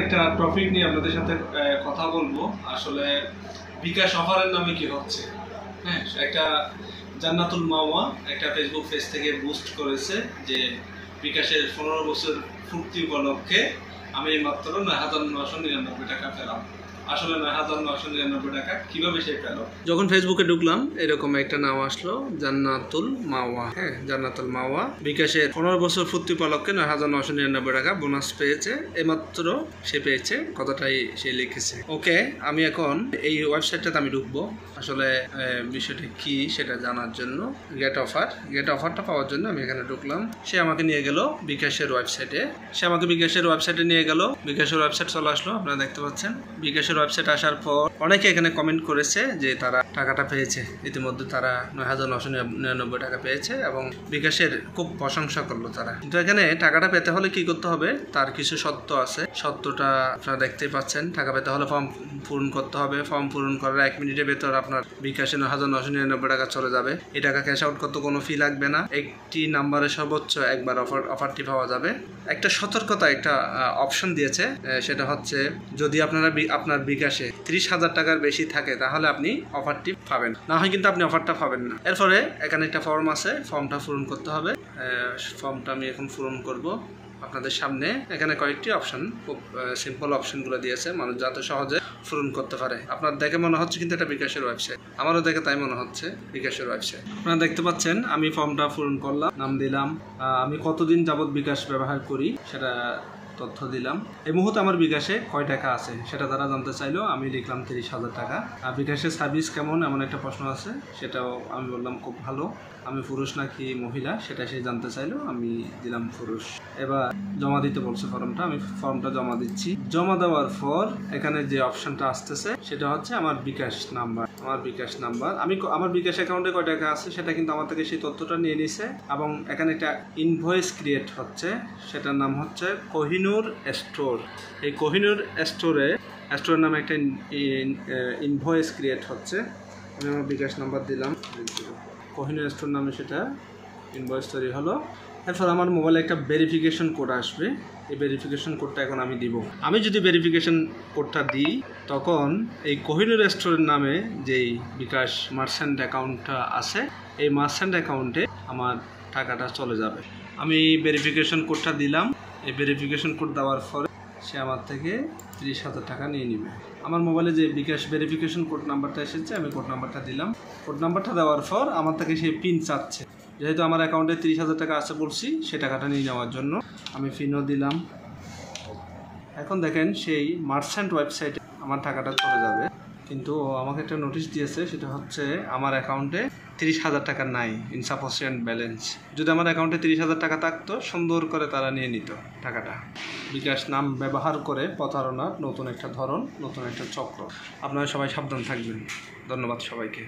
একটা টপিক নিয়ে আপনাদের সাথে কথা বলবো। আসলে বিকাশ অফারের নামে কি হচ্ছে। হ্যাঁ, একটা জান্নাতুল মাওয়া একটা ফেসবুক পেজ থেকে বুস্ট করেছে যে বিকাশের 15 বছর পূর্তি উপলক্ষে আমি মাত্র 9,999 টাকা পেলাম। আসলে 9,999 টাকা কিভাবে সে পেল? যখন ফেসবুকে ঢুকলাম এরকম একটা নাম আসলো, জান্নাতুল মাওয়া। হ্যাঁ, জান্নাতুল মাওয়া বিকাশের 15 বছর পূর্তি উপলক্ষে 9,999 টাকা বোনাস পেয়েছে। এইমাত্র সে পেয়েছে, কথাটাই সে লিখেছে। ওকে, আমি এখন এই ওয়েবসাইটটাতে আমি ঢুকবো আসলে বিষয়টা কি সেটা জানার জন্য। গেট অফারটা পাওয়ার জন্য আমি এখানে ঢুকলাম। সে আমাকে নিয়ে গেল বিকাশের ওয়েবসাইটে। বিকাশের ওয়েবসাইটে নিয়ে গেল। বিকাশের ওয়েবসাইট চলে আসলো, আপনারা দেখতে পাচ্ছেন। বিকাশের ওয়েবসাইট আসার পর অনেকে এখানে কমেন্ট করেছে যে তারা টাকাটা পেয়েছে। ইতিমধ্যে তারা 9,999 টাকা পেয়েছে এবং বিকাশের খুব প্রশংসা করলো তারা। কিন্তু এখানে টাকাটা পেতে হলে কি করতে হবে, তার কিছু শর্ত আছে। শর্তটা আপনারা দেখতেই পাচ্ছেন। টাকা পেতে হলে ফর্ম পূরণ করতে হবে। ফর্ম পূরণ করার 1 মিনিটের ভেতর আপনার বিকাশে 9,999 টাকা চলে যাবে। এই টাকা ক্যাশ আউট করতে কোনো ফি লাগবে না। একটি নাম্বারে সর্বোচ্চ একবার অফারটি পাওয়া যাবে। একটা সতর্কতা, একটা অপশন দিয়েছে, সেটা হচ্ছে যদি আপনার বিকাশে 30,000 টাকার বেশি থাকে তাহলে আপনি অফারটি পাবেন, না হয় কিন্তু আপনি অফারটা পাবেন না। এরপরে এখানে একটা ফর্ম আছে, ফর্মটা পূরণ করতে হবে। ফর্মটা আমি এখন পূরণ করব আপনাদের সামনে। এখানে কয়েকটি অপশন, খুব সিম্পল অপশনগুলো দিয়েছে, মানুষ যাতে সহজে পূরণ করতে পারে। আপনার দেখে মনে হচ্ছে কিন্তু এটা বিকাশের ওয়েবসাইট, আমারও দেখে তাই মনে হচ্ছে বিকাশের ওয়েবসাইট। আপনারা দেখতে পাচ্ছেন আমি ফর্মটা পূরণ করলাম, নাম দিলাম, আমি কতদিন যাবত বিকাশ ব্যবহার করি সেটা তথ্য দিলাম। এই মুহূর্তে আমার বিকাশে কয় টাকা আছে সেটা তারা জানতে চাইলো। আমি লিখলাম 30,000 টাকা। আর বিকাশের সার্ভিস কেমন এমন একটা প্রশ্ন আছে, সেটাও আমি বললাম খুব ভালো। আমি পুরুষ নাকি মহিলা সেটা সে জানতে চাইলো, আমি দিলাম পুরুষ। এবার জমা দিতে বলছে ফর্মটা, আমি ফর্মটা জমা দিচ্ছি। জমা দেওয়ার পর এখানে যে অপশনটা আসতেছে সেটা হচ্ছে আমার বিকাশ নাম্বার। আমি আমার বিকাশ অ্যাকাউন্টে কয় টাকা আছে সেটা কিন্তু আমার থেকে সেই তথ্যটা নিয়ে নিছে এবং এখানে একটা ইনভয়েস ক্রিয়েট হচ্ছে, সেটার নাম হচ্ছে কোহিনুর স্টোর। এই কোহিনুর স্টোরের নামে একটা ইনভয়েস ক্রিয়েট হচ্ছে। আমি আমার বিকাশ নাম্বার দিলাম, কোহিনুর স্টোর নামে সেটা ইনভয়েস তৈরি হলো। এরপর আমার মোবাইলে একটা ভেরিফিকেশন কোড আসবে। এই ভেরিফিকেশন কোডটা এখন আমি দিব। আমি যদি ভেরিফিকেশন কোডটা দিই তখন এই কোহিনুর স্টোরের নামে যেই বিকাশ মার্চেন্ট অ্যাকাউন্টটা আছে এই মার্চেন্ট অ্যাকাউন্টে আমার টাকাটা চলে যাবে। আমি ভেরিফিকেশন কোডটা দিলাম। এই ভেরিফিকেশন কোড দেওয়ার পরে সে আমার থেকে 30,000 টাকা নিয়ে নেবে। আমার মোবাইলে যে বিকাশ ভেরিফিকেশন কোড নাম্বারটা এসেছে আমি কোড নাম্বারটা দিলাম। কোড নাম্বারটা দেওয়ার পর আমার থেকে সেই পিন চাচ্ছে, যেহেতু আমার অ্যাকাউন্টে 30,000 টাকা আছে বলছি, সে টাকাটা নিয়ে নেওয়ার জন্য আমি পিনও দিলাম। এখন দেখেন সেই মার্চেন্ট ওয়েবসাইটে আমার টাকাটা চলে যাবে, কিন্তু আমাকে একটা নোটিশ দিয়েছে, সেটা হচ্ছে আমার অ্যাকাউন্টে 30,000 টাকা নাই, ইনসাফিসিয়েন্ট ব্যালেন্স। যদি আমার অ্যাকাউন্টে 30,000 টাকা থাকতো সুন্দর করে তারা নিয়ে নিত টাকাটা। বিকাশ নাম ব্যবহার করে প্রতারণার নতুন একটা ধরন, নতুন একটা চক্র। আপনারা সবাই সাবধান থাকবেন। ধন্যবাদ সবাইকে।